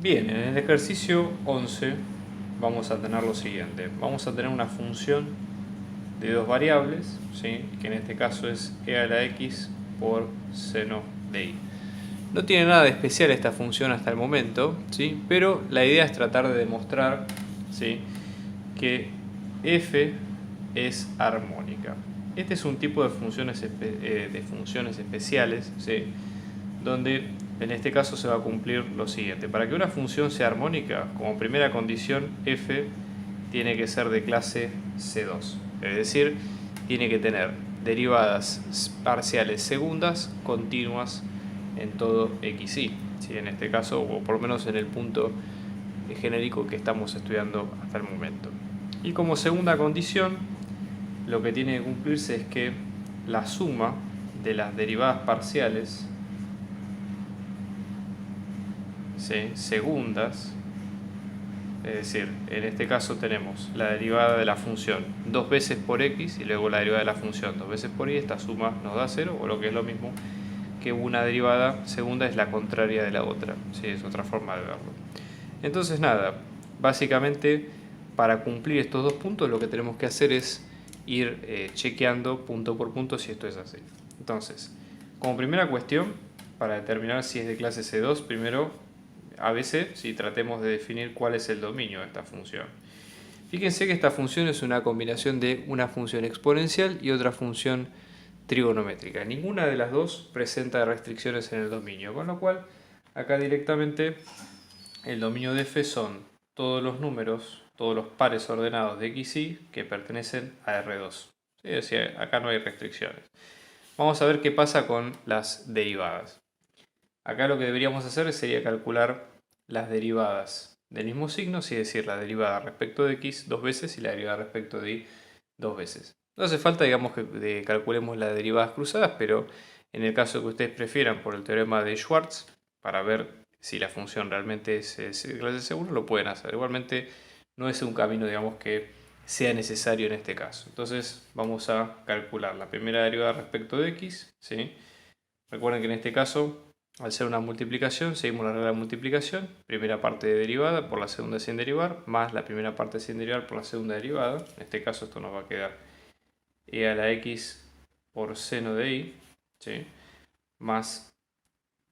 Bien, en el ejercicio 11 vamos a tener lo siguiente. Vamos a tener una función de dos variables, ¿sí? Que en este caso es e a la x por seno de y. No tiene nada de especial esta función hasta el momento, ¿sí? Pero la idea es tratar de demostrar, ¿sí?, que f es armónica. Este es un tipo de funciones especiales, ¿sí?, donde en este caso se va a cumplir lo siguiente. Para que una función sea armónica, como primera condición, f tiene que ser de clase C2. Es decir, tiene que tener derivadas parciales segundas continuas en todo xy. ¿Sí? En este caso, o por lo menos en el punto genérico que estamos estudiando hasta el momento. Y como segunda condición, lo que tiene que cumplirse es que la suma de las derivadas parciales, ¿sí?, segundas, es decir, en este caso tenemos la derivada de la función 2 veces por x y luego la derivada de la función 2 veces por y, esta suma nos da 0, o lo que es lo mismo que una derivada segunda es la contraria de la otra, ¿sí? Es otra forma de verlo. Entonces nada, básicamente para cumplir estos dos puntos lo que tenemos que hacer es ir chequeando punto por punto si esto es así. Entonces, como primera cuestión, para determinar si es de clase C2, primero ABC, si tratemos de definir cuál es el dominio de esta función. Fíjense que esta función es una combinación de una función exponencial y otra función trigonométrica. Ninguna de las dos presenta restricciones en el dominio, con lo cual acá directamente el dominio de f son todos los números, todos los pares ordenados de x y que pertenecen a R2. Es decir, acá no hay restricciones. Vamos a ver qué pasa con las derivadas. Acá lo que deberíamos hacer sería calcular las derivadas del mismo signo, es decir, la derivada respecto de x dos veces y la derivada respecto de y dos veces. No hace falta, digamos, que calculemos las derivadas cruzadas, pero en el caso que ustedes prefieran por el teorema de Schwartz, para ver si la función realmente es de clase C1, lo pueden hacer. Igualmente no es un camino, digamos, que sea necesario en este caso. Entonces vamos a calcular la primera derivada respecto de x, ¿sí? Recuerden que en este caso, al ser una multiplicación, seguimos la regla de multiplicación. Primera parte de derivada por la segunda sin derivar, más la primera parte sin derivar por la segunda derivada. En este caso esto nos va a quedar e a la x por seno de y, ¿sí?, más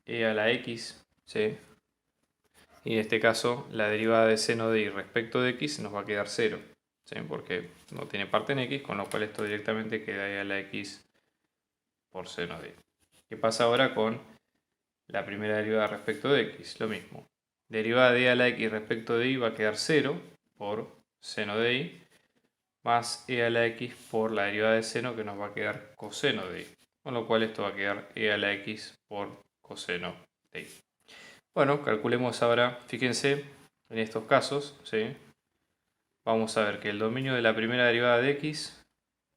e a la x, ¿sí?, y en este caso la derivada de seno de y respecto de x nos va a quedar 0, ¿sí?, porque no tiene parte en x, con lo cual esto directamente queda e a la x por seno de y. ¿Qué pasa ahora con la primera derivada respecto de x? Lo mismo. Derivada de e a la x respecto de y va a quedar 0 por seno de y, más e a la x por la derivada de seno, que nos va a quedar coseno de y. Con lo cual esto va a quedar e a la x por coseno de y. Bueno, calculemos ahora, fíjense, en estos casos, ¿sí?, vamos a ver que el dominio de la primera derivada de x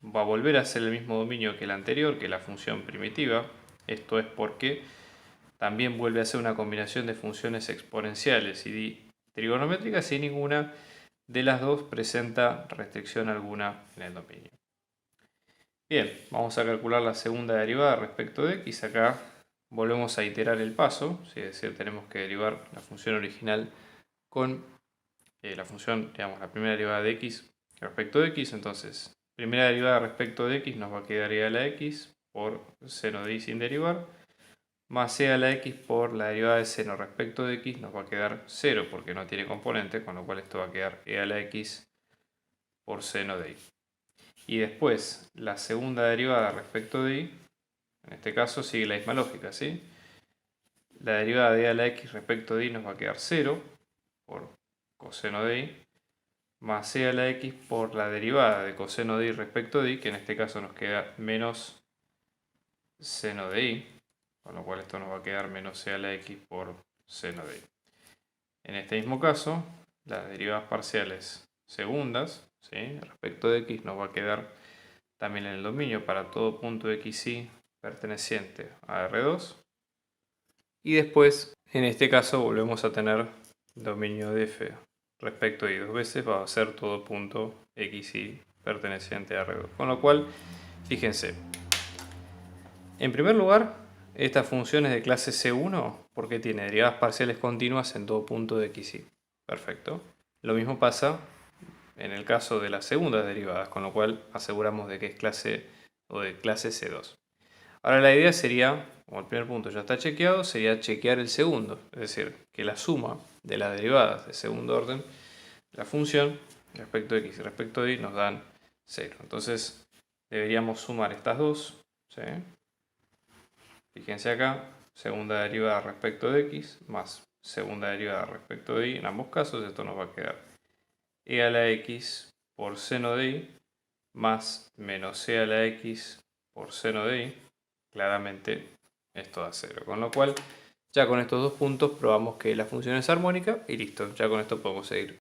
va a volver a ser el mismo dominio que el anterior, que la función primitiva. Esto es porque también vuelve a ser una combinación de funciones exponenciales y trigonométricas, y ninguna de las dos presenta restricción alguna en el dominio. Bien, vamos a calcular la segunda derivada respecto de x. Acá volvemos a iterar el paso, es decir, tenemos que derivar la función original con la función, digamos, la primera derivada de x respecto de x. Entonces, primera derivada respecto de x nos va a quedar e a la x por seno de y sin derivar, más e a la x por la derivada de seno respecto de x nos va a quedar 0 porque no tiene componente, con lo cual esto va a quedar e a la x por seno de y. Y después la segunda derivada respecto de y, en este caso sigue la misma lógica, ¿sí? La derivada de e a la x respecto de y nos va a quedar 0 por coseno de y, más e a la x por la derivada de coseno de y respecto de y, que en este caso nos queda menos seno de y, con lo cual esto nos va a quedar menos e a la x por seno de y. En este mismo caso, las derivadas parciales segundas, ¿sí?, respecto de x nos va a quedar también en el dominio para todo punto xy perteneciente a R2. Y después, en este caso, volvemos a tener dominio de f respecto de y dos veces, va a ser todo punto xy perteneciente a R2. Con lo cual, fíjense, en primer lugar, esta función es de clase C1 porque tiene derivadas parciales continuas en todo punto de x, y. Perfecto. Lo mismo pasa en el caso de las segundas derivadas, con lo cual aseguramos de que es clase o de clase C2. Ahora la idea sería, como el primer punto ya está chequeado, sería chequear el segundo, es decir, que la suma de las derivadas de segundo orden de la función respecto de x y respecto de y nos dan 0. Entonces deberíamos sumar estas dos, ¿sí? Fíjense acá, segunda derivada respecto de x más segunda derivada respecto de y. En ambos casos esto nos va a quedar e a la x por seno de y más menos c a la x por seno de y. Claramente esto da 0. Con lo cual, ya con estos dos puntos probamos que la función es armónica y listo. Ya con esto podemos seguir